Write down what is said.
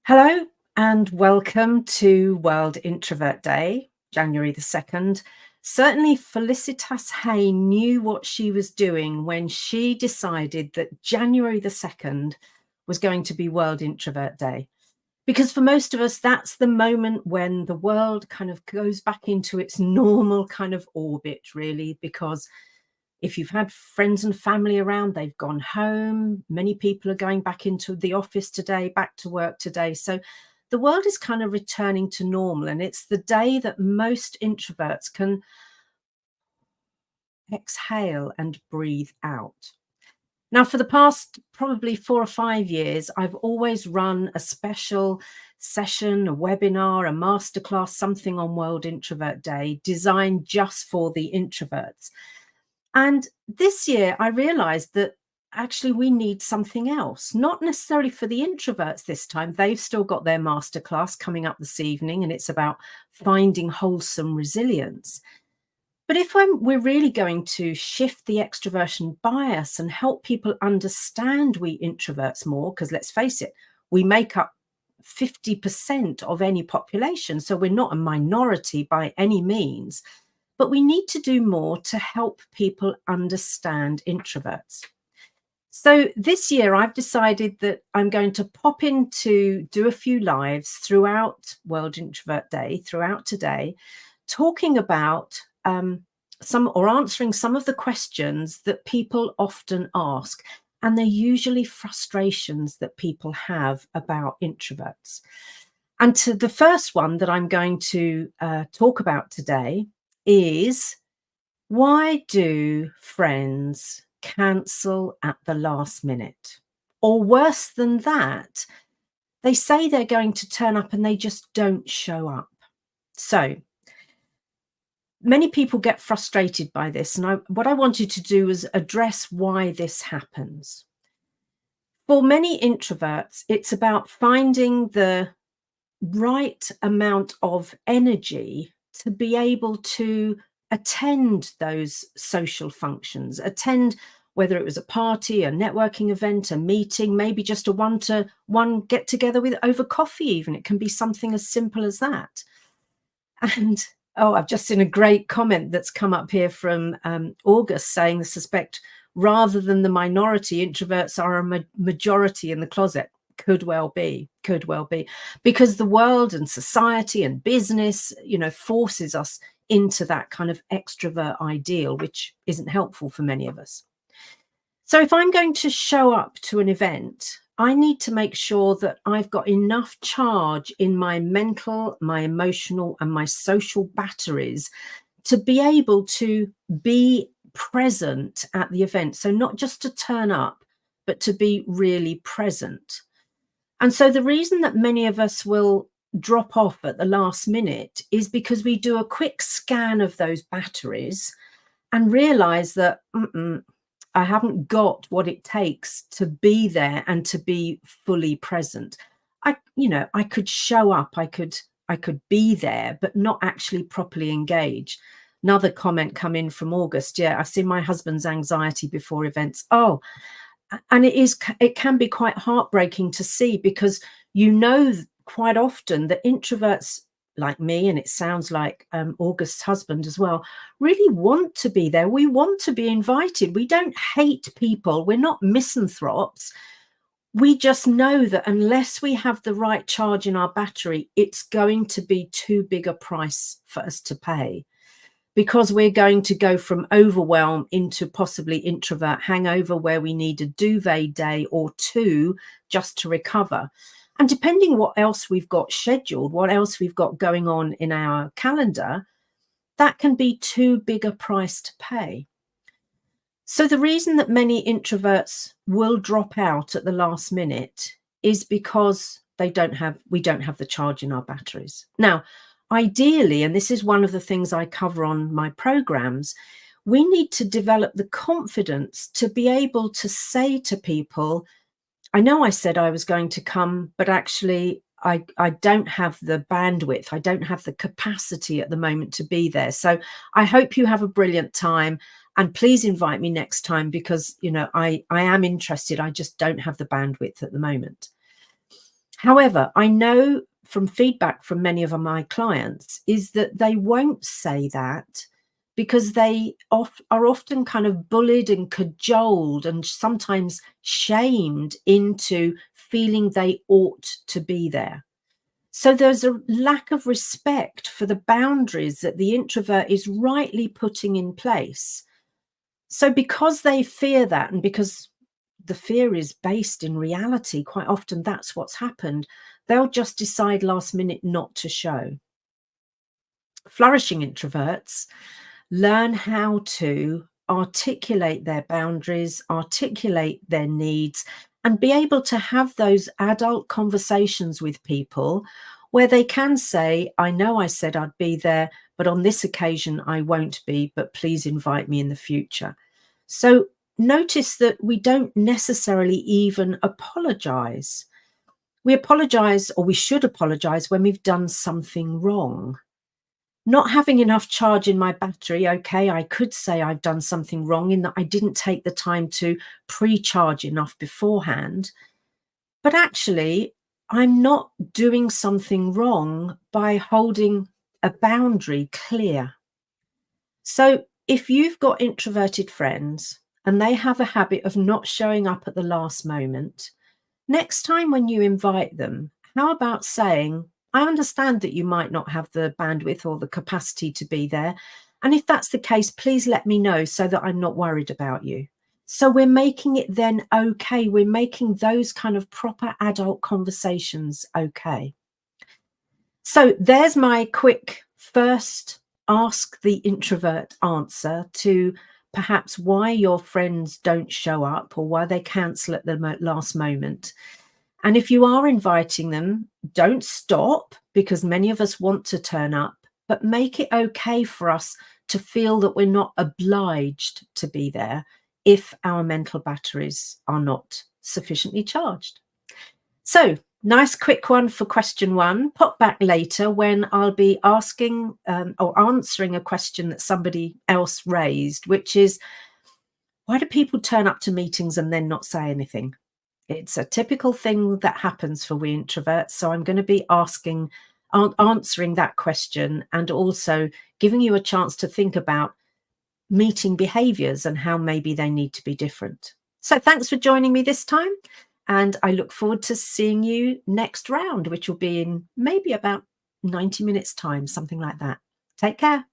Hello and welcome to World Introvert Day, January the 2nd. Certainly, Felicitas Hay knew what she was doing when she decided that January the 2nd was going to be World Introvert Day. Because for most of us, that's the moment when the world kind of goes back into its normal kind of orbit, really, because if you've had friends and family around, they've gone home. Many people are going back into the office today, back to work today. So the world is kind of returning to normal. And it's the day that most introverts can exhale and breathe out. Now, for the past probably 4 or 5 years, I've always run a special session, a webinar, a masterclass, something on World Introvert Day designed just for the introverts. And this year, I realized that actually we need something else, not necessarily for the introverts this time. They've still got their masterclass coming up this evening, and it's about finding wholesome resilience. But if we're really going to shift the extroversion bias and help people understand we introverts more, because let's face it, we make up 50% of any population. So we're not a minority by any means. But we need to do more to help people understand introverts. So this year, I've decided that I'm going to pop in to do a few lives throughout World Introvert Day, throughout today, talking about answering some of the questions that people often ask. And they're usually frustrations that people have about introverts. And to the first one that I'm going to talk about today is, why do friends cancel at the last minute? Or worse than that, they say they're going to turn up and they just don't show up. So many people get frustrated by this. And what I wanted to do was address why this happens. For many introverts, it's about finding the right amount of energy to be able to attend those social functions, attend whether it was a party, a networking event, a meeting, maybe just a one-to-one get together with over coffee even. It can be something as simple as that. And I've just seen a great comment that's come up here from August saying, I suspect rather than the minority, introverts are a majority in the closet. Could well be, because the world and society and business, forces us into that kind of extrovert ideal, which isn't helpful for many of us. So if I'm going to show up to an event, I need to make sure that I've got enough charge in my mental, my emotional, and my social batteries to be able to be present at the event. So not just to turn up, but to be really present. And so the reason that many of us will drop off at the last minute is because we do a quick scan of those batteries and realize that I haven't got what it takes to be there and to be fully present. I could show up, I could be there, but not actually properly engage. Another comment come in from August. Yeah, I've seen my husband's anxiety before events. And it can be quite heartbreaking to see, because quite often that introverts like me, and it sounds like August's husband as well, really want to be there. We want to be invited. We don't hate people. We're not misanthropes. We just know that unless we have the right charge in our battery, it's going to be too big a price for us to pay, because we're going to go from overwhelm into possibly introvert hangover, where we need a duvet day or two just to recover. And depending what else we've got scheduled, what else we've got going on in our calendar, that can be too big a price to pay. So the reason that many introverts will drop out at the last minute is because we don't have the charge in our batteries. Now, ideally, and this is one of the things I cover on my programs, we need to develop the confidence to be able to say to people, I know I said I was going to come, but actually I don't have the bandwidth. I don't have the capacity at the moment to be there. So I hope you have a brilliant time, and please invite me next time, because, I am interested. I just don't have the bandwidth at the moment. However, I know from feedback from many of my clients is that they won't say that because they are often kind of bullied and cajoled and sometimes shamed into feeling they ought to be there. So there's a lack of respect for the boundaries that the introvert is rightly putting in place. So because they fear that, and because the fear is based in reality, quite often that's what's happened, they'll just decide last minute not to show. Flourishing introverts learn how to articulate their boundaries, articulate their needs, and be able to have those adult conversations with people where they can say, I know I said I'd be there, but on this occasion I won't be, but please invite me in the future. So notice that we don't necessarily even apologize. We apologize, or we should apologize, when we've done something wrong. Not having enough charge in my battery, okay, I could say I've done something wrong in that I didn't take the time to pre-charge enough beforehand. But actually, I'm not doing something wrong by holding a boundary clear. So if you've got introverted friends and they have a habit of not showing up at the last moment, next time when you invite them, how about saying, I understand that you might not have the bandwidth or the capacity to be there. And if that's the case, please let me know so that I'm not worried about you. So we're making it then okay. We're making those kind of proper adult conversations okay. So there's my quick first ask the introvert answer to perhaps why your friends don't show up or why they cancel at the last moment. And if you are inviting them, don't stop, because many of us want to turn up, but make it okay for us to feel that we're not obliged to be there if our mental batteries are not sufficiently charged. So, nice quick one for question one. Pop back later when I'll be asking or answering a question that somebody else raised, which is, why do people turn up to meetings and then not say anything? It's a typical thing that happens for we introverts. So I'm going to be answering that question, and also giving you a chance to think about meeting behaviors and how maybe they need to be different. So thanks for joining me this time. And I look forward to seeing you next round, which will be in maybe about 90 minutes time, something like that. Take care.